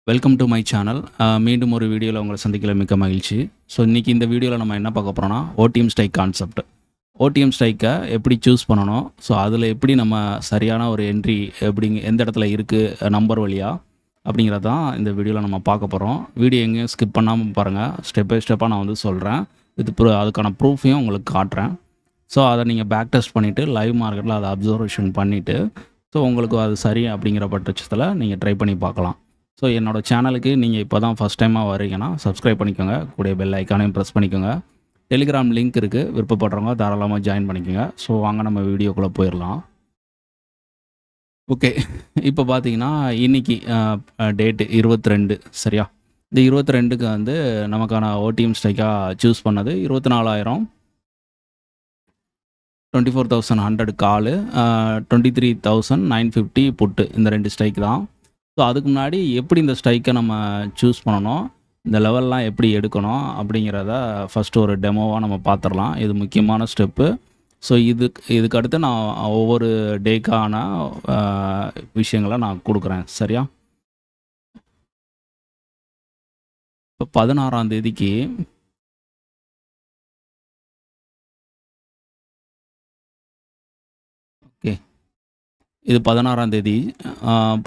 Welcome to my channel. மீண்டும் ஒரு வீடியோவில் உங்களை சந்திக்கல மிக்க மகிழ்ச்சி. ஸோ இன்றைக்கி இந்த வீடியோவில் நம்ம என்ன பார்க்க போகிறோம்னா, ஓடிஎம் ஸ்ட்ரைக் கான்செப்ட். ஓடிஎம் ஸ்ட்ரைக்கை எப்படி சூஸ் பண்ணணும், ஸோ அதில் எப்படி நம்ம சரியான ஒரு என்ட்ரி எந்த இடத்துல இருக்குது நம்பர் வழியாக அப்படிங்கிறது தான் இந்த வீடியோவில் நம்ம பார்க்க போகிறோம். வீடியோ எங்கேயும் ஸ்கிப் பண்ணாமல் பாருங்கள். ஸ்டெப் பை ஸ்டெப்பாக நான் வந்து சொல்கிறேன். அதுக்கான ப்ரூஃபையும் உங்களுக்கு காட்டுறேன். ஸோ அதை நீங்கள் பேக் டெஸ்ட் பண்ணிவிட்டு லைவ் மார்க்கெட்டில் அதை அப்சர்வேஷன் பண்ணிவிட்டு ஸோ உங்களுக்கு அது சரி அப்படிங்கிற பட்சத்தில் நீங்கள் ட்ரை பண்ணி பார்க்கலாம். ஸோ என்னோடய சேனலுக்கு நீங்கள் இப்போ தான் ஃபஸ்ட் டைமாக வரீங்கன்னா சப்ஸ்கிரைப் பண்ணிக்கோங்க. கூடிய பெல் ஐக்கானையும் ப்ரெஸ் பண்ணிக்கோங்க. டெலிகிராம் லிங்க் இருக்குது, விருப்பப்படுறவங்க தாராளமாக ஜாயின் பண்ணிக்கோங்க. ஸோ வாங்க நம்ம வீடியோக்குள்ளே போயிடலாம். ஓகே, இப்போ பார்த்தீங்கன்னா இன்றைக்கி டேட்டு 22 சரியா? இந்த 22க்கு வந்து நமக்கான ஓடிஎம் ஸ்ட்ரைக்காக சூஸ் பண்ணது 24,000, 24,100 காலு, 23,950 புட்டு. இந்த 2 ஸ்ட்ரைக் தான். ஸோ அதுக்கு முன்னாடி எப்படி இந்த ஸ்ட்ரைக்கை நம்ம சூஸ் பண்ணணும், இந்த லெவல்லாம் எப்படி எடுக்கணும் அப்படிங்கிறத ஃபஸ்ட்டு ஒரு டெமோவாக நம்ம பார்த்துடலாம். இது முக்கியமான ஸ்டெப்பு. ஸோ இதுக்கு அடுத்து நான் ஒவ்வொரு டேக்கான விஷயங்களை நான் கொடுக்குறேன் சரியா? இப்போ 16ஆம் தேதிக்கு ஓகே, இது 16ஆம் தேதி.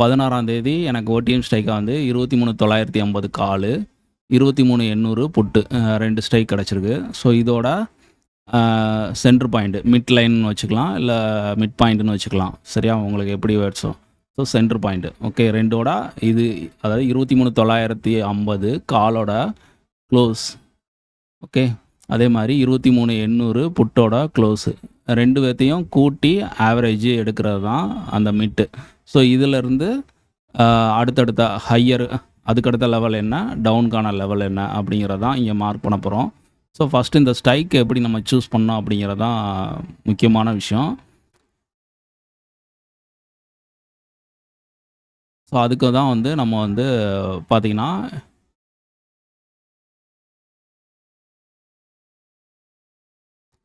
16ஆம் தேதி எனக்கு ஓடிஎம் ஸ்ட்ரைக்காக வந்து 23,950 காலு, 23,800 புட்டு, 2 ஸ்ட்ரைக் கிடச்சிருக்கு. ஸோ இதோட சென்டர் பாயிண்ட் மிட் லைன்னு வச்சுக்கலாம், இல்லை மிட் பாயிண்ட்டுன்னு வச்சுக்கலாம் சரியா? உங்களுக்கு எப்படி வேர்ட்ஸோ. So centre point okay. ரெண்டோட இது அதாவது 23,950 காலோட க்ளோஸ் ஓகே. அதே மாதிரி 23,800 புட்டோட க்ளோஸு, ரெண்டு பேர்த்தையும் கூட்டி ஆவரேஜ் எடுக்கிறது தான் அந்த மிட்டு. ஸோ இதிலேருந்து அடுத்தடுத்த ஹையர் அதுக்கடுத்த லெவல் என்ன, டவுனுக்கான லெவல் என்ன அப்படிங்கிறது தான் இங்கே மார்க் பண்ண போகிறோம். ஸோ ஃபஸ்ட்டு இந்த ஸ்ட்ரைக் எப்படி நம்ம சூஸ் பண்ணோம் அப்படிங்கிறது தான் முக்கியமான விஷயம். ஸோ அதுக்கு தான் வந்து நம்ம வந்து பார்த்திங்கன்னா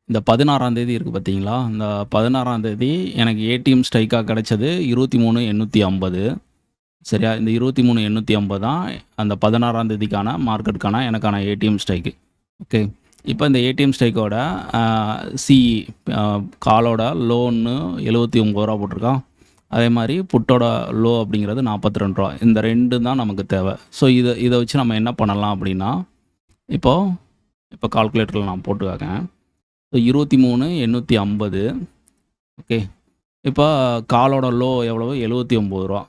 இந்த 16ஆம் தேதி இருக்குது பார்த்தீங்களா? இந்த 16ஆம் தேதி எனக்கு ஏடிஎம் ஸ்ட்ரைக்காக கிடச்சது 23,850 சரியா? இந்த 23,850 தான் அந்த 16ஆம் தேதிக்கான மார்க்கெட்டுக்கான எனக்கான ஏடிஎம் ஸ்ட்ரைக்கு ஓகே. இப்போ இந்த ஏடிஎம் ஸ்ட்ரைக்கோட சிஇ காலோட லோன்னு 79 ரூபா போட்டிருக்கான். அதே மாதிரி புட்டோட லோ அப்படிங்கிறது 42 ரூபா. இந்த ரெண்டு தான் நமக்கு தேவை. ஸோ இதை வச்சு நம்ம என்ன பண்ணலாம் அப்படின்னா, இப்போ கால்குலேட்டரில் நான் போட்டுக்காக்கேன். So 23,850 okay. இப்போ காலோட லோ எவ்வளவு? 79 ரூபா.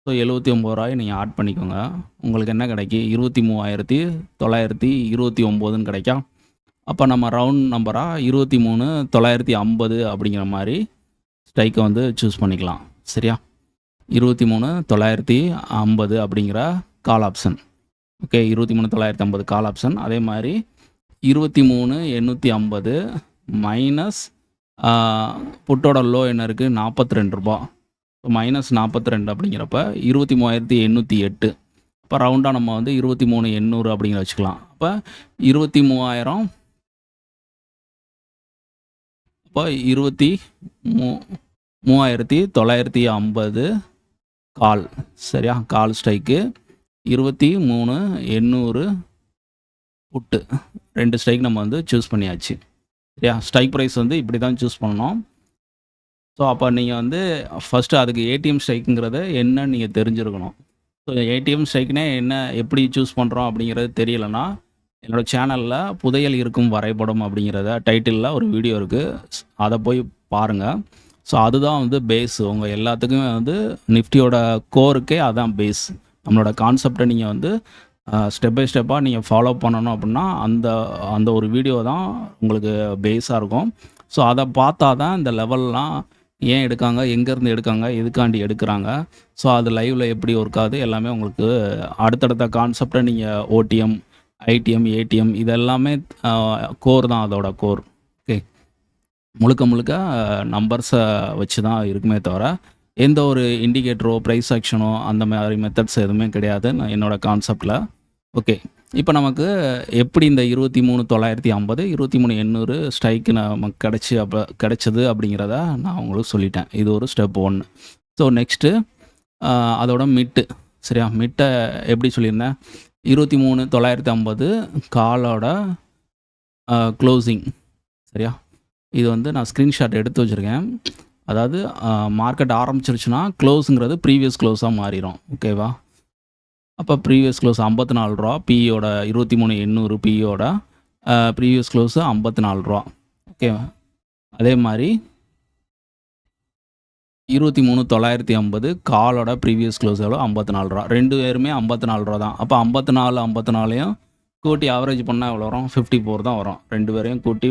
ஸோ 79 ரூபாயை நீங்கள் ஆட் பண்ணிக்கோங்க. உங்களுக்கு என்ன கிடைக்கி? 23,929 கிடைக்கா? அப்போ நம்ம ரவுண்ட் நம்பராக 23,950 அப்படிங்கிற மாதிரி ஸ்ட்ரைக்கை வந்து சூஸ் பண்ணிக்கலாம் சரியா? 23,950 அப்படிங்கிற call option okay. 23,950 call option. அதே மாதிரி 23,850 மைனஸ் புட்டோட லோ என்ன இருக்குது? 42 ரூபா. ஸோ மைனஸ் 42 அப்படிங்கிறப்ப 23,808. இப்போ ரவுண்டாக நம்ம வந்து 23,800 அப்படிங்கிற வச்சுக்கலாம். அப்போ 23,000 இப்போ 23,950 கால் சரியா? கால் ஸ்ட்ரைக்கு 23,800 புட்டு, 2 ஸ்ட்ரைக் நம்ம வந்து சூஸ் பண்ணியாச்சு சரியா? ஸ்ட்ரைக் ப்ரைஸ் வந்து இப்படி தான் சூஸ் பண்ணணும். ஸோ அப்போ நீங்கள் வந்து ஃபஸ்ட்டு அதுக்கு ஏடிஎம் ஸ்ட்ரைக்குங்கிறத என்னன்னு நீங்கள் தெரிஞ்சுருக்கணும். ஸோ ஏடிஎம் ஸ்ட்ரைக்னே என்ன, எப்படி சூஸ் பண்ணுறோம் அப்படிங்கிறது தெரியலைன்னா என்னோடய சேனலில் புதையல் இருக்கும் வரைபடம் அப்படிங்கிறத டைட்டிலில் ஒரு வீடியோ இருக்குது, அதை போய் பாருங்கள். ஸோ அதுதான் வந்து பேஸ். உங்கள் எல்லாத்துக்குமே வந்து நிஃப்டியோட கோருக்கே அதான் பேஸ். நம்மளோட கான்செப்டை நீங்கள் வந்து ஸ்டெப் பை ஸ்டெப்பாக நீங்கள் ஃபாலோ பண்ணணும் அப்படின்னா அந்த ஒரு வீடியோ தான் உங்களுக்கு பேஸாக இருக்கும். ஸோ அதை பார்த்தா தான் இந்த லெவல்லாம் ஏன் எடுக்காங்க, எங்கேருந்து எடுக்காங்க, எதுக்காண்டி எடுக்கிறாங்க, ஸோ அது லைவில் எப்படி ஒர்க் ஆகுது எல்லாமே உங்களுக்கு அடுத்தடுத்த கான்செப்டை நீங்கள் ஓடிஎம், ஐடிஎம், ஏடிஎம் இதெல்லாமே கோர் தான், அதோட கோர் ஓகே. முழுக்க நம்பர்ஸை வச்சு தான் இருக்குமே தவிர எந்த ஒரு இண்டிகேட்டரோ ப்ரைஸ் ஆக்ஷனோ அந்த மாதிரி மெத்தட்ஸ் எதுவுமே கிடையாது என்னோடய கான்செப்டில் ஓகே. இப்போ நமக்கு எப்படி இந்த 23,950, 23,800 ஸ்ட்ரைக்கு நமக்கு கிடைச்சது அப்படிங்கிறத நான் உங்களுக்கு சொல்லிட்டேன். இது ஒரு ஸ்டெப் 1. ஸோ நெக்ஸ்ட்டு அதோட மிட்டு சரியா? மிட்டை எப்படி சொல்லியிருந்தேன்? 23,950 காலோட க்ளோசிங். சரியா? இது வந்து நான் ஸ்க்ரீன்ஷாட் எடுத்து வச்சுருக்கேன். அதாவது மார்க்கெட் ஆரம்பிச்சிருச்சுன்னா க்ளோஸுங்கிறது ப்ரீவியஸ் க்ளோஸாக மாறிடும். ஓகேவா? அப்போ ப்ரீவியஸ் க்ளோஸ் 54 ரூபா, பிஇயோட 23,800 பிஇயோட ப்ரீவியஸ் க்ளோஸு 54 ரூபா. ஓகேவா? அதே மாதிரி 23,950 காலோட ப்ரீவியஸ் க்ளோஸ் எவ்வளோ? 54 ரூபா. 2 பேருமே 54 ரூபா தான். அப்போ 54, 54யும் கூட்டி ஆவரேஜ் பண்ணால் எவ்வளோ வரும்? 54 தான் வரும். 2 பேரையும் கூட்டி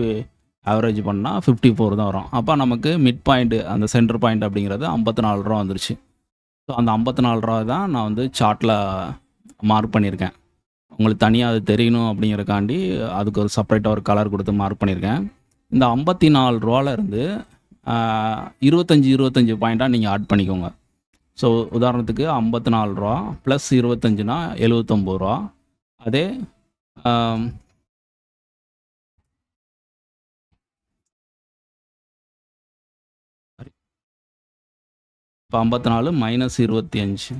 ஆவரேஜ் பண்ணால் 54 தான் வரும். அப்போ நமக்கு மிட் பாயிண்ட்டு, அந்த சென்டர் பாயிண்ட் அப்படிங்கிறது 54 ரூபா வந்துருச்சு. ஸோ அந்த 54 ரூபா தான் நான் வந்து சார்ட்டில் மார்க் பண்ணியிருக்கேன். உங்களுக்கு தனியாக அது தெரியணும் அப்படிங்கிறக்காண்டி அதுக்கு ஒரு செப்பரேட்டாக ஒரு கலர் கொடுத்து மார்க் பண்ணியிருக்கேன். இந்த 54 ரூபாலேருந்து 25 பாயிண்ட்டாக நீங்கள் ஆட் பண்ணிக்கோங்க. ஸோ உதாரணத்துக்கு 54 ரூபா ப்ளஸ் 25னா 79 ரூபா. அதே இப்போ 54 மைனஸ் 25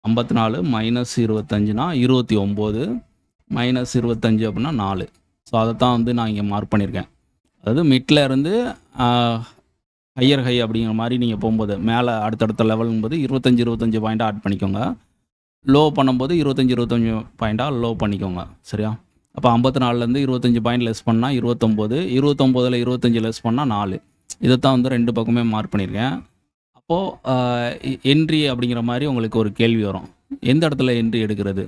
54 மைனஸ் 25னா 29 மைனஸ் 25 அப்படின்னா 4. ஸோ அதை தான் வந்து நான் இங்கே மார்க் பண்ணியிருக்கேன். அதாவது மிட்டில் இருந்து ஹையர் ஹை அப்படிங்கிற மாதிரி நீங்கள் போகும்போது மேலே அடுத்தடுத்த லெவலுங்கும்போது 25 பாயிண்ட்டாக ஆட் பண்ணிக்கோங்க. லோ பண்ணும்போது 25 பாயிண்ட்டாக லோ பண்ணிக்கோங்க. சரியா? அப்போ 54லேருந்து 25 பாயிண்ட் லெஸ் பண்ணால் 29, 29ல் 25 லெஸ் பண்ணால் 4. இதை தான் வந்து 2 பக்கமே மார்க் பண்ணியிருக்கேன். அப்போது என்ட்ரி அப்படிங்கிற மாதிரி உங்களுக்கு ஒரு கேள்வி வரும். எந்த இடத்துல என்ட்ரி எடுக்கிறது?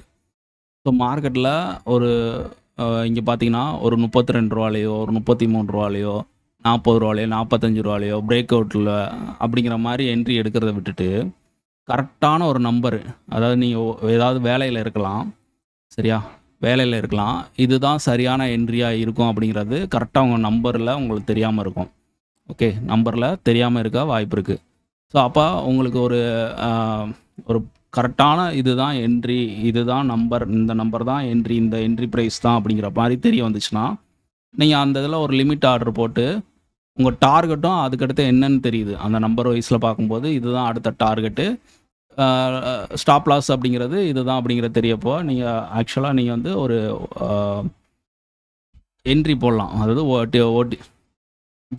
ஸோ மார்க்கெட்டில் ஒரு இங்கே பார்த்தீங்கன்னா ஒரு 32 ரூபாலையோ, ஒரு 33 ரூபாலையோ, 40 ரூபாலையோ, 45 ரூபாலையோ பிரேக் அவுட்டில் அப்படிங்கிற மாதிரி என்ட்ரி எடுக்கிறத விட்டுட்டு கரெக்டான ஒரு நம்பரு, அதாவது நீங்கள் ஏதாவது வேலையில் இருக்கலாம். சரியா? வேலையில் இருக்கலாம். இதுதான் சரியான என்ட்ரியாக இருக்கும் அப்படிங்கிறது கரெக்டாக உங்கள் நம்பரில் உங்களுக்கு தெரியாமல் இருக்கும். ஓகே, நம்பரில் தெரியாமல் இருக்க வாய்ப்பு இருக்குது. ஸோ அப்போ உங்களுக்கு ஒரு கரெக்டான இதுதான் என்ட்ரி, இதுதான் நம்பர், இந்த நம்பர் தான் என்ட்ரி, இந்த என்ட்ரி ப்ரைஸ் தான் அப்படிங்கிற மாதிரி தெரிய வந்துச்சுன்னா நீங்கள் அந்த இதில் ஒரு லிமிட் ஆர்டர் போட்டு உங்கள் டார்கெட்டும் அதுக்கடுத்து என்னன்னு தெரியுது. அந்த நம்பர் வைஸில் பார்க்கும்போது இதுதான் அடுத்த டார்கெட்டு, ஸ்டாப் லாஸ் அப்படிங்கிறது இதுதான் அப்படிங்கிறது தெரியப்போ நீங்கள் ஆக்சுவலாக நீங்கள் வந்து ஒரு என்ட்ரி போடலாம். அதாவது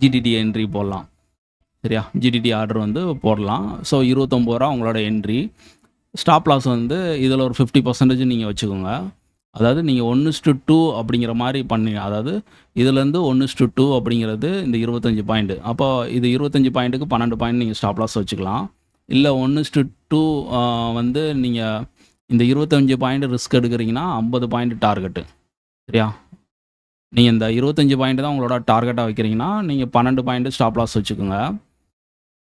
ஜிடிடி என்ட்ரி போடலாம். சரியா? ஜிடிடி ஆர்டர் வந்து போடலாம். ஸோ 29 ரூபா உங்களோட என்ட்ரி. ஸ்டாப் லாஸ் வந்து இதில் ஒரு 50% நீங்கள் வச்சுக்கோங்க. அதாவது நீங்கள் 1:2 அப்படிங்கிற மாதிரி பண்ணீங்க. அதாவது இதுலேருந்து 1:2 அப்படிங்கிறது இந்த 25 பாயிண்ட்டு. அப்போ இது 25 பாயிண்ட்டுக்கு 12 பாயிண்ட் நீங்கள் ஸ்டாப் லாஸ் வச்சுக்கலாம். இல்லை 1:2 வந்து நீங்கள் இந்த 25 பாயிண்ட் ரிஸ்க் எடுக்கிறீங்கன்னா 50 பாயிண்ட் டார்கெட்டு. சரியா? நீங்கள் இந்த 25 பாயிண்ட் தான் உங்களோட டார்கெட்டாக வைக்கிறீங்கன்னா நீங்கள் 12 பாயிண்ட் ஸ்டாப் லாஸ் வச்சுக்கோங்க.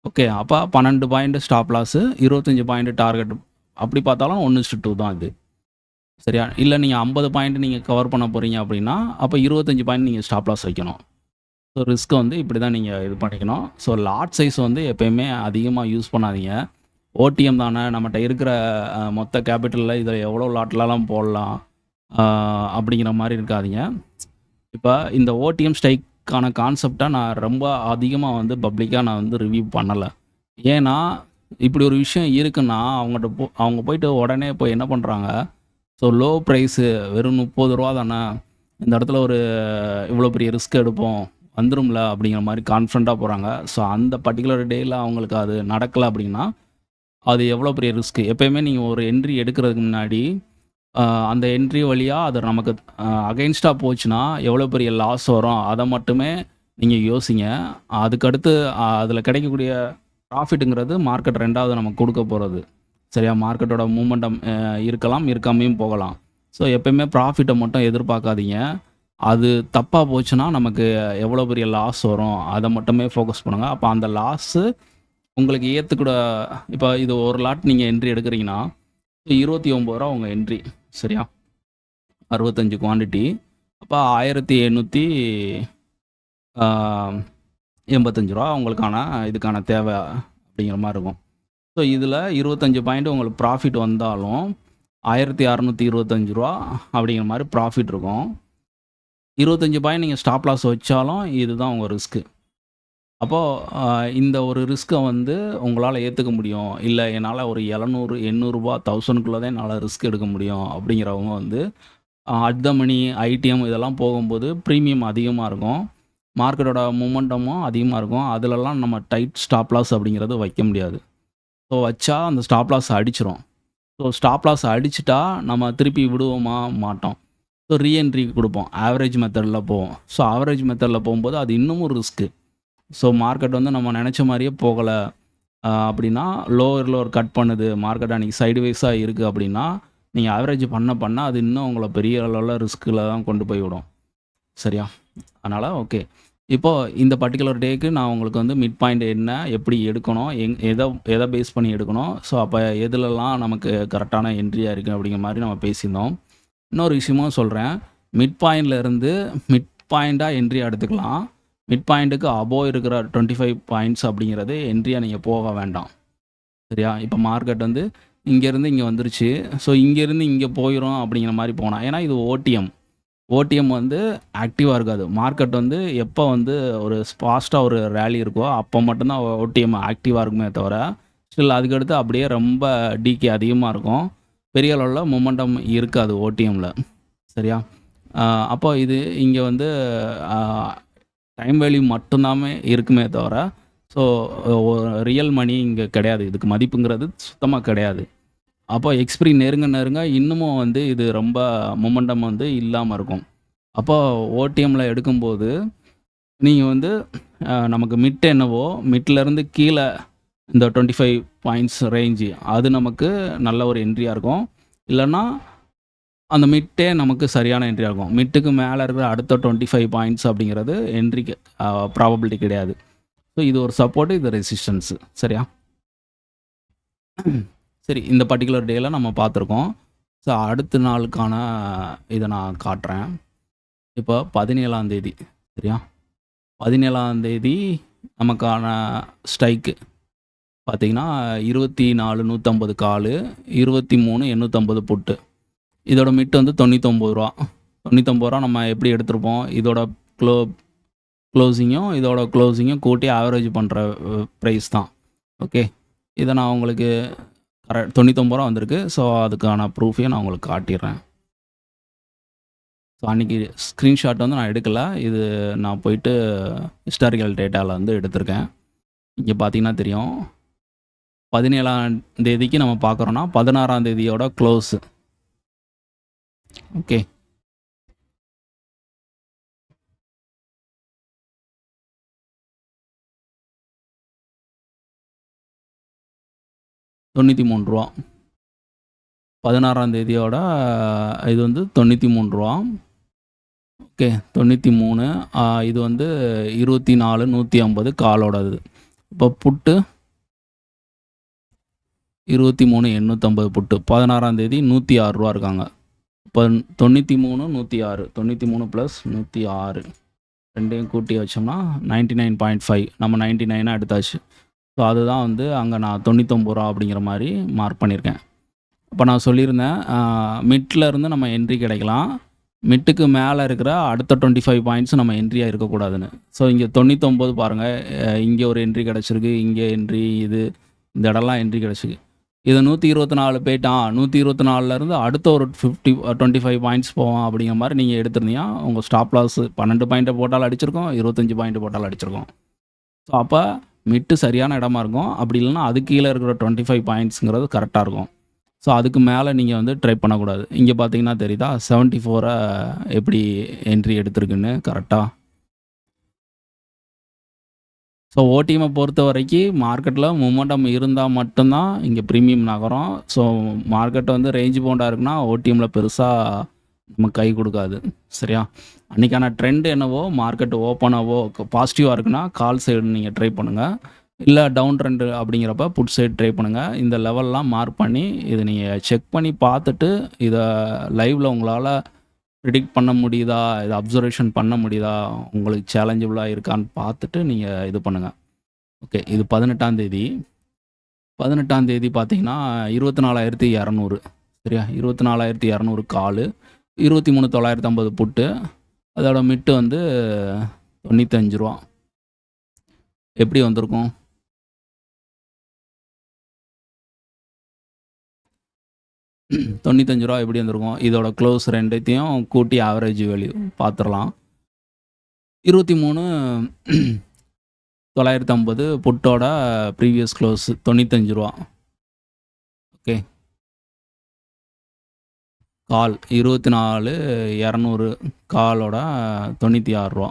ஓகே, அப்போ 12 point stop loss, 25 point target. அப்படி பார்த்தாலும் 1:2 தான் இது. சரியா? இல்லை நீங்கள் 50 பாயிண்ட் நீங்கள் கவர் பண்ண போகிறீங்க அப்படின்னா அப்போ 25 பாயிண்ட் நீங்கள் ஸ்டாப் லாஸ் வைக்கணும். ஸோ ரிஸ்க்கை வந்து இப்படி தான் நீங்கள் இது பண்ணிக்கணும். ஸோ லாட் சைஸ் வந்து எப்போயுமே அதிகமாக யூஸ் பண்ணாதீங்க. ஓடிஎம் தானே, நம்மகிட்ட இருக்கிற மொத்த கேபிட்டலில் இதில் எவ்வளோ லாட்லலாம் போடலாம் அப்படிங்கிற மாதிரி இருக்காதீங்க. இப்போ இந்த ஓடிஎம் ஸ்ட்ரைக்கான கான்செப்டை நான் ரொம்ப அதிகமாக வந்து பப்ளிக்காக நான் வந்து ரிவ்யூ பண்ணலை. ஏன்னா இப்படி ஒரு விஷயம் இருக்குன்னா அவங்க போயிட்டு உடனே போய் என்ன பண்ணுறாங்க, ஸோ லோ ப்ரைஸு வெறும் 30 ரூபா தானே, இந்த இடத்துல ஒரு இவ்வளோ பெரிய ரிஸ்க் எடுப்போம் வந்துரும்ல அப்படிங்கிற மாதிரி கான்ஃபிடண்ட்டாக போகிறாங்க. ஸோ அந்த பர்டிகுலர் டேயில் அவங்களுக்கு அது நடக்கலை அப்படின்னா அது எவ்வளோ பெரிய ரிஸ்க்கு. எப்போயுமே நீங்கள் ஒரு என்ட்ரி எடுக்கிறதுக்கு முன்னாடி அந்த என்ட்ரி வழியாக அது நமக்கு அகைன்ஸ்டாக போச்சுன்னா எவ்வளோ பெரிய லாஸ் வரும் அதை மட்டுமே நீங்கள் யோசிங்க. அதுக்கடுத்து அதில் கிடைக்கக்கூடிய ப்ராஃபிட்டுங்கிறது மார்க்கெட் 2வது நமக்கு கொடுக்க போகிறது. சரியா? மார்க்கெட்டோட மூமெண்டம் இருக்கலாம், இருக்காமையும் போகலாம். ஸோ எப்போயுமே ப்ராஃபிட்டை மட்டும் எதிர்பார்க்காதீங்க. அது தப்பாக போச்சுன்னா நமக்கு எவ்வளோ பெரிய லாஸ் வரும் அதை மட்டுமே ஃபோக்கஸ் பண்ணுங்கள். அப்போ அந்த லாஸு உங்களுக்கு ஏற்றுக்கூட. இப்போ இது ஒரு லாட் நீங்கள் என்ட்ரி எடுக்கிறீங்கன்னா 29 ரூபா உங்கள் என்ட்ரி. சரியா? 65 குவான்டிட்டி. அப்போ 1785 ரூபா உங்களுக்கான இதுக்கான தேவை அப்படிங்கிற மாதிரி இருக்கும். ஸோ இதில் 25 பாயிண்ட் உங்களுக்கு ப்ராஃபிட் வந்தாலும் 1625 ரூபா அப்படிங்கிற மாதிரி ப்ராஃபிட் இருக்கும். 25 பாயிண்ட் நீங்கள் ஸ்டாப் லாஸ் வச்சாலும் இதுதான் உங்கள் ரிஸ்க்கு. அப்போது இந்த ஒரு ரிஸ்க்கை வந்து உங்களால் ஏற்றுக்க முடியும், இல்லை என்னால் ஒரு 700 800 1000க்குள்ளே தான் என்னால் ரிஸ்க் எடுக்க முடியும் அப்படிங்கிறவங்க வந்து அட் த மணி, ஐடிஎம் இதெல்லாம் போகும்போது ப்ரீமியம் அதிகமாக இருக்கும், மார்க்கெட்டோட மூமெண்டமும் அதிகமாக இருக்கும். அதிலலாம் நம்ம டைட் ஸ்டாப் லாஸ் அப்படிங்கிறது வைக்க முடியாது. ஸோ வச்சா அந்த ஸ்டாப் லாஸ் அடிச்சிரும். ஸோ ஸ்டாப் லாஸ் அடிச்சிட்டா நம்ம திருப்பி விடுவோமா? மாட்டோம். ஸோ ரீஎன்ட்ரி கொடுப்போம். ஆவரேஜ் மெத்தடில் போவோம். ஸோ ஆவரேஜ் மெத்தடில் போகும்போது அது இன்னமும் ரிஸ்க்கு. ஸோ மார்க்கெட் வந்து நம்ம நினச்ச மாதிரியே போகலை அப்படின்னா, லோவர் கட் பண்ணுது, மார்க்கெட் அன்றைக்கி சைடுவேஸாக இருக்குது அப்படின்னா, நீங்கள் ஆவரேஜ் பண்ண அது இன்னும் உங்களை பெரிய அளவில் ரிஸ்கில் தான் கொண்டு போய் விடும். சரியா? அதனால் ஓகே. இப்போது இந்த பர்டிகுலர் டேக்கு நான் உங்களுக்கு வந்து மிட் பாயிண்ட் என்ன, எப்படி எடுக்கணும், எதை பேஸ் பண்ணி எடுக்கணும், ஸோ அப்போ எதுலலாம் நமக்கு கரெக்டான என்ட்ரியாக இருக்குது அப்படிங்கிற மாதிரி நம்ம பேசியிருந்தோம். இன்னொரு விஷயமும் சொல்கிறேன். மிட் பாயிண்ட்லேருந்து மிட் பாயிண்ட்டாக என்ட்ரியாக எடுத்துக்கலாம். மிட் பாயிண்ட்டுக்கு அபோவ் இருக்கிற 25 பாயிண்ட்ஸ் அப்படிங்கிறது என்ட்ரியாக நீங்கள் போக வேண்டாம். சரியா? இப்போ மார்க்கெட் வந்து இங்கேருந்து இங்கே வந்துருச்சு. ஸோ இங்கேருந்து இங்கே போயிடும் அப்படிங்கிற மாதிரி போனால், ஏன்னா இது ஓடிஎம் வந்து ஆக்டிவாக இருக்காது. மார்க்கெட் வந்து எப்போ வந்து ஒரு ஃபாஸ்ட்டாக ஒரு ரேலி இருக்கோ அப்போ மட்டும்தான் ஓடிஎம் ஆக்டிவாக இருக்குமே தவிர, ஸ்டில் அதுக்கடுத்து அப்படியே ரொம்ப டிகே அதிகமாக இருக்கும். பெரிய அளவில் மொமெண்டம் இருக்காது ஓடிஎம்மில். சரியா? அப்போ இது இங்கே வந்து டைம் வேல்யூ மட்டும்தாமே இருக்குமே தவிர, ஸோ ரியல் மணி இங்கே கிடையாது. இதுக்கு மதிப்புங்கிறது சுத்தமாக கிடையாது. அப்போ எக்ஸ்பிரி நெருங்க இன்னமும் வந்து இது ரொம்ப மொமெண்டம் வந்து இல்லாமல் இருக்கும். அப்போ ஓடிஎம்மில் எடுக்கும்போது நீங்கள் வந்து நமக்கு மிட் என்னவோ மிட்லேருந்து கீழே இந்த 25 பாயிண்ட்ஸ் ரேஞ்சு அது நமக்கு நல்ல ஒரு என்ட்ரியாக இருக்கும். இல்லைன்னா அந்த மிட்டே நமக்கு சரியான என்ட்ரியாக இருக்கும். மிட்டுக்கு மேலே இருக்கிற அடுத்த 25 பாயிண்ட்ஸ் அப்படிங்கிறது என்ட்ரிக்கு ப்ராபபிலிட்டி கிடையாது. ஸோ இது ஒரு சப்போர்ட்டு, இது ரெசிஸ்டன்ஸு. சரியா? சரி, இந்த பர்டிகுலர் டேயில் நம்ம பார்த்துருக்கோம். ஸோ அடுத்த நாளுக்கான இதை நான் காட்டுறேன். இப்போ 17ஆம் தேதி. சரியா? 17ஆம் தேதி நமக்கான ஸ்ட்ரைக்கு பார்த்திங்கன்னா 24,150 கால், 23,850 புட்டு. இதோட மிட் வந்து 99 ரூபா. 99 ரூபா நம்ம எப்படி எடுத்திருப்போம், இதோட க்ளோசிங்கும் கூட்டி ஆவரேஜ் பண்ணுற ப்ரைஸ் தான். ஓகே, இதை நான் உங்களுக்கு 99 ரூபா வந்திருக்கு. ஸோ அதுக்கான ப்ரூஃபையும் நான் உங்களுக்கு காட்டிடுறேன். ஸோ அன்றைக்கி ஸ்க்ரீன்ஷாட் வந்து நான் எடுக்கலை, இது நான் போயிட்டு ஹிஸ்டாரிக்கல் டேட்டாவில் வந்து எடுத்திருக்கேன். இங்கே பார்த்தீங்கன்னா தெரியும். 17ஆம் தேதிக்கு நம்ம பார்க்குறோன்னா 16ஆம் தேதியோட க்ளோஸு. ஓகே, ரூ. 93. 16ஆம் தேதியோட இது வந்து 93 ரூபா. ஓகே, 93. இது வந்து 24,150 காலோடது. இப்போ புட்டு 23,850 புட்டு. 16ஆம் தேதி 106 ரூபா இருக்காங்க. இப்போ 93, 106, 93 + 106 ரெண்டையும் கூட்டி வச்சோம்னா 99.5. நம்ம 99 எடுத்தாச்சு. ஸோ அதுதான் வந்து அங்கே நான் 99 ரூபா அப்படிங்கிற மாதிரி மார்க் பண்ணியிருக்கேன். இப்போ நான் சொல்லியிருந்தேன் மிட்லேருந்து நம்ம என்ட்ரி கிடைக்கலாம், மிட்டுக்கு மேலே இருக்கிற அடுத்த 25 பாயிண்ட்ஸ் நம்ம என்ட்ரியாக இருக்கக்கூடாதுன்னு. ஸோ இங்கே 99 பாருங்கள், இங்கே ஒரு என்ட்ரி கிடச்சிருக்கு, இங்கே என்ட்ரி, இந்த இடம்லாம் என்ட்ரி கிடச்சிருக்கு. இதை 124 போயிட்டான், 124லேருந்து அடுத்த ஒரு 25 பாயிண்ட்ஸ் போவோம் அப்படிங்கிற மாதிரி நீங்கள் எடுத்துருந்தீங்கன்னா உங்கள் ஸ்டாப் லாஸ் 12 பாயிண்ட்டை போட்டாலும் அடிச்சிருக்கோம், 25 பாயிண்ட்டு போட்டாலும் அடிச்சிருக்கோம். ஸோ அப்போ மிட்டு சரியான இடமா இருக்கும். அப்படி இல்லைன்னா அது கீழே இருக்கிற 25 பாயிண்ட்ஸுங்கிறது கரெக்டாக இருக்கும். ஸோ அதுக்கு மேலே நீங்கள் வந்து ட்ரை பண்ணக்கூடாது. இங்கே பார்த்தீங்கன்னா தெரியுதா 74 எப்படி என்ட்ரி எடுத்திருக்குன்னு கரெக்டாக. ஸோ ஓடிஎம்மை பொறுத்த வரைக்கும் மார்க்கெட்டில் மொமெண்டம் இருந்தால் மட்டும்தான் இங்கே ப்ரீமியம் நகரும். ஸோ மார்க்கெட் வந்து ரேஞ்ச் பவுண்டாக இருக்குன்னா ஓடிஎம்மில் பெருசாக நமக்கு கை கொடுக்காது. சரியா? அன்றைக்கான ட்ரெண்ட் என்னவோ, மார்க்கெட் ஓப்பனாவோ பாசிட்டிவாக இருக்குன்னா கால் சைடு நீங்கள் ட்ரை பண்ணுங்கள். இல்லை டவுன் ட்ரெண்டு அப்படிங்கிறப்ப புட் சைடு ட்ரை பண்ணுங்கள். இந்த லெவல்லாம் மார்க் பண்ணி இதை நீங்கள் செக் பண்ணி பார்த்துட்டு இதை லைவில் உங்களால் ப்ரிடிக்ட் பண்ண முடியுதா, இதை அப்சர்வேஷன் பண்ண முடியுதா, உங்களுக்கு சேலஞ்சபிளாக இருக்கான்னு பார்த்துட்டு நீங்கள் இது பண்ணுங்கள். ஓகே, இது 18ஆம் தேதி. 18ஆம் தேதி பார்த்தீங்கன்னா 24,200. சரியா? 24,200 கால், 23,950 புட்டு, அதோட மிட்டு வந்து ரூ. 95. எப்படி வந்திருக்கும்? ரூ. 95 எப்படி வந்திருக்கும்? இதோட க்ளோஸ் ரெண்டுத்தையும் கூட்டி ஆவரேஜ் வேல்யூ பார்த்துடலாம். 23,950 புட்டோட ப்ரீவியஸ் க்ளோஸ் ரூ. 95. ஓகே. கால் 24,200 காலோட ரூ. 96.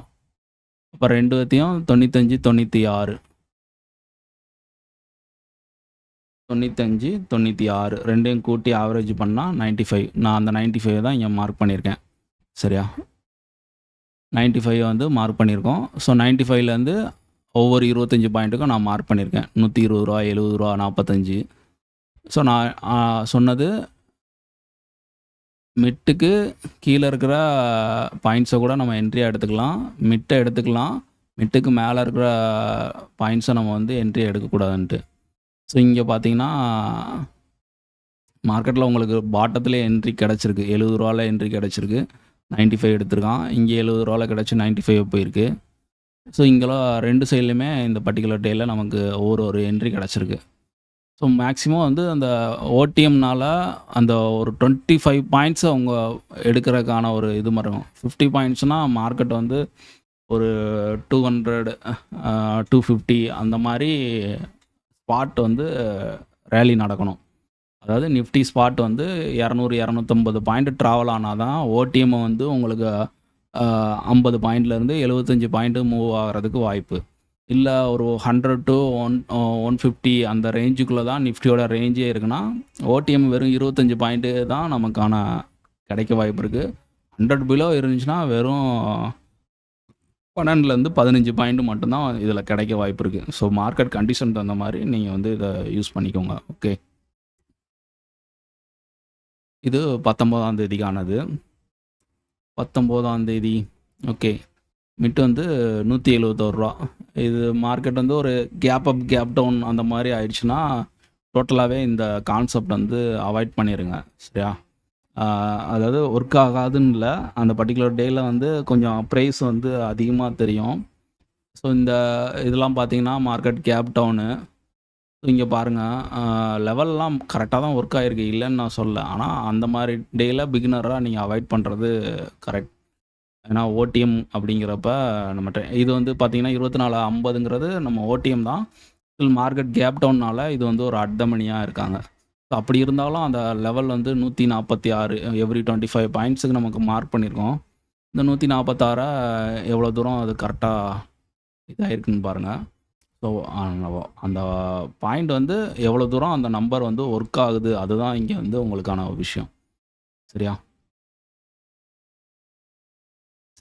அப்போ ரெண்டுத்தையும் 95, 96 95, 96 ரெண்டையும் கூட்டி ஆவரேஜ் பண்ணால் 95. நான் அந்த 95 தான் இங்கே மார்க் பண்ணியிருக்கேன். சரியா? 95 வந்து மார்க் பண்ணியிருக்கோம். ஸோ 95லேருந்து ஒவ்வொரு 25 பாயிண்ட்டுக்கும் நான் மார்க் பண்ணியிருக்கேன். ரூ. 120, ரூ. 70, 45. ஸோ நான் சொன்னது மிட்டுக்கு கீழே இருக்கிற பாயிண்ட்ஸை கூட நம்ம என்ட்ரியாக எடுத்துக்கலாம். மிட்டை எடுத்துக்கலாம். மிட்டுக்கு மேலே இருக்கிற பாயிண்ட்ஸை நம்ம வந்து என்ட்ரி எடுக்கக்கூடாதுன்ட்டு. ஸோ இங்கே பார்த்தீங்கன்னா மார்க்கெட்டில் உங்களுக்கு பாட்டத்தில் என்ட்ரி கிடச்சிருக்கு. ரூ. 70 என்ட்ரி கிடச்சிருக்கு. 95 எடுத்திருக்கான். இங்கே ரூ. 70 கிடச்சி 95 போயிருக்கு. ஸோ இங்கெல்லாம் ரெண்டு சைட்லையுமே இந்த பர்டிகுலர் டேயில் நமக்கு ஒரு என்ட்ரி கிடச்சிருக்கு. ஸோ மேக்ஸிமம் வந்து அந்த ஓடிஎம்னால் அந்த ஒரு 25 பாயிண்ட்ஸ் அவங்க எடுக்கிறதுக்கான ஒரு இது மாதிரி 50 பாயிண்ட்ஸ்னால் மார்க்கெட் வந்து ஒரு 200, 250 அந்த மாதிரி ஸ்பாட் வந்து ரேலி நடக்கணும். அதாவது நிஃப்டி ஸ்பாட் வந்து 200, 250 பாயிண்ட் ட்ராவல் ஆனால் தான் ஓடிஎம் வந்து உங்களுக்கு 50 பாயிண்ட்லேருந்து 75 பாயிண்ட்டு மூவ் ஆகிறதுக்கு வாய்ப்பு. இல்லை ஒரு 100 to 150 அந்த ரேஞ்சுக்குள்ளே தான் நிஃப்டியோட ரேஞ்சே இருக்குன்னா ஓடிஎம் வெறும் 25 பாயிண்ட்டு தான் நமக்கான கிடைக்க வாய்ப்பு இருக்குது. 100 பிலோ இருந்துச்சுன்னா வெறும் 12லேருந்து 15 பாயிண்ட் மட்டும்தான் இதில் கிடைக்க வாய்ப்பு இருக்குது. ஸோ மார்க்கெட் கண்டிஷன் தகுந்த மாதிரி நீங்கள் வந்து இதை யூஸ் பண்ணிக்கோங்க. ஓகே. இது 19ஆம் தேதிக்கானது. 19ஆம் தேதி ஓகே. மிட்டு வந்து ரூ. 171. இது மார்க்கெட் வந்து ஒரு கேப் அப் கேப் டவுன் அந்த மாதிரி ஆயிடுச்சுன்னா டோட்டலாகவே இந்த கான்செப்ட் வந்து அவாய்ட் பண்ணிடுங்க. சரியா? அதாவது ஒர்க் ஆகாதுன்னு இல்லை, அந்த பர்டிகுலர் டேயில் வந்து கொஞ்சம் ப்ரைஸ் வந்து அதிகமாக தெரியும். ஸோ இந்த இதெல்லாம் பார்த்தீங்கன்னா மார்க்கெட் கேப் டவுனு. ஸோ இங்கே பாருங்கள், லெவல்லாம் கரெக்டாக தான் ஒர்க் ஆகிருக்கு, இல்லைன்னு நான் சொல்ல. ஆனால் அந்த மாதிரி டேயில் பிகினராக நீங்கள் அவாய்ட் பண்ணுறது கரெக்ட். ஏன்னா ஓடிஎம் அப்படிங்கிறப்ப நம்ம இது வந்து பார்த்தீங்கன்னா 24,50ங்கிறது நம்ம ஓடிஎம் தான். ஸ்டில் மார்க்கெட் கேப் டவுன்னால் இது வந்து ஒரு அர்த்தமணியாக இருக்காங்க. ஸோ அப்படி இருந்தாலும் அந்த லெவல் வந்து 146 எவ்ரி 25 பாயிண்ட்ஸுக்கு நமக்கு மார்க் பண்ணியிருக்கோம். இந்த 146 எவ்வளோ தூரம் அது கரெக்டாக இதாகிருக்குன்னு பாருங்கள். ஸோ அந்த பாயிண்ட் வந்து எவ்வளோ தூரம் அந்த நம்பர் வந்து ஒர்க் ஆகுது, அதுதான் இங்கே வந்து உங்களுக்கான ஒரு விஷயம். சரியா?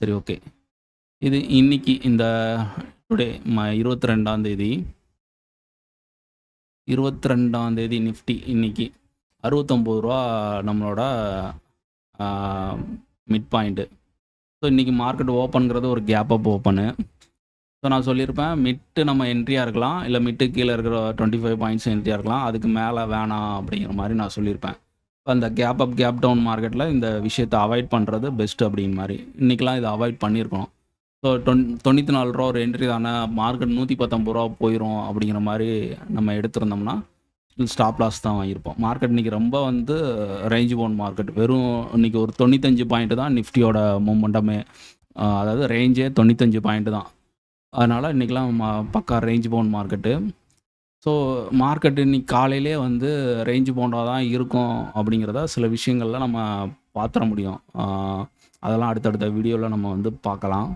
சரி, ஓகே. இது இன்னைக்கு இந்த டுடே 22ஆம் தேதி 22ஆம் தேதி நிஃப்டி இன்னைக்கு ரூ. 69 நம்மளோட மிட் பாயிண்ட்டு. ஸோ இன்றைக்கி மார்க்கெட் ஓப்பனுங்கிறது ஒரு கேப் அப் ஓப்பனு. ஸோ நான் சொல்லியிருப்பேன் மிட்டு நம்ம என்ட்ரியாக இருக்கலாம், இல்லை மிட்டு கீழே இருக்கிற 25 பாயிண்ட்ஸ் என்ட்ரியாக இருக்கலாம், அதுக்கு மேலே வேணாம் அப்படிங்கிற மாதிரி நான் சொல்லியிருப்பேன். அந்த கேப் அப் கேப் டவுன் மார்க்கெட்டில் இந்த விஷயத்தை அவாய்ட் பண்ணுறது பெஸ்ட்டு அப்படிங்கிற மாதிரி. இன்றைக்கெலாம் இதை அவாய்ட் பண்ணியிருக்கணும். ஸோ 94 ஒரு என்ட்ரி தானே, மார்க்கெட் 119 போயிடும் அப்படிங்கிற மாதிரி நம்ம எடுத்திருந்தோம்னா ஸ்டாப் லாஸ் தான் வாங்கியிருப்போம். மார்க்கெட் இன்றைக்கி ரொம்ப வந்து ரேஞ்ச் பவுண்ட் மார்க்கெட். வெறும் இன்றைக்கி ஒரு 95 பாயிண்ட்டு தான் நிஃப்டியோட மூமெண்டமே. அதாவது ரேஞ்சே 95 பாயிண்ட்டு தான். அதனால் இன்றைக்கெலாம் பக்கா range bound market. So market இன்றைக்கி காலையிலே வந்து ரேஞ்ச் பவுண்டாக தான் இருக்கும் அப்படிங்கிறத சில விஷயங்களில் நம்ம பார்த்துட முடியும். அதெல்லாம் அடுத்தடுத்த வீடியோவில் நம்ம வந்து பார்க்கலாம்.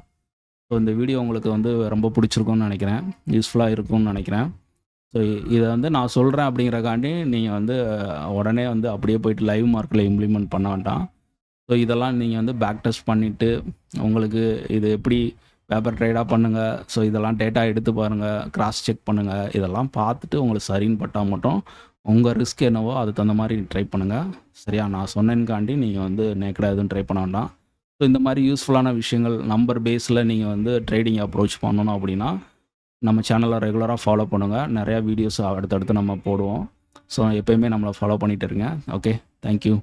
ஸோ இந்த வீடியோ உங்களுக்கு வந்து ரொம்ப பிடிச்சிருக்கும்னு நினைக்கிறேன், யூஸ்ஃபுல்லாக இருக்கும்னு நினைக்கிறேன். ஸோ இதை வந்து நான் சொல்கிறேன் அப்படிங்கிறக்காண்டி நீங்கள் வந்து உடனே வந்து அப்படியே போய்ட்டு லைவ் மார்க்கெட்டில் இம்ப்ளிமெண்ட் பண்ண வேண்டாம். ஸோ இதெல்லாம் நீங்கள் வந்து பேக் டெஸ்ட் பண்ணிவிட்டு உங்களுக்கு இது எப்படி பேப்பர் ட்ரேடாக பண்ணுங்கள். ஸோ இதெல்லாம் டேட்டா எடுத்து பாருங்கள், கிராஸ் செக் பண்ணுங்கள். இதெல்லாம் பார்த்துட்டு உங்களுக்கு சரின்னு பட்டால் மட்டும் உங்கள் ரிஸ்க் என்னவோ அதுக்கு தகுந்த மாதிரி ட்ரை பண்ணுங்கள். சரியா? நான் சொன்னேன்காண்டி நீங்கள் வந்து நேக்கடாக எதுவும் ட்ரை பண்ண வேண்டாம். ஸோ இந்த மாதிரி யூஸ்ஃபுல்லான விஷயங்கள் நம்பர் பேஸில் நீங்கள் வந்து ட்ரேடிங் அப்ரோச் பண்ணணும் அப்படின்னா நம்ம சேனலை ரெகுலராக ஃபாலோ பண்ணுங்கள். நிறையா வீடியோஸ் அடுத்தடுத்து நம்ம போடுவோம். ஸோ எப்போயுமே நம்மளை ஃபாலோ பண்ணிகிட்டு இருங்க. Okay, thank you.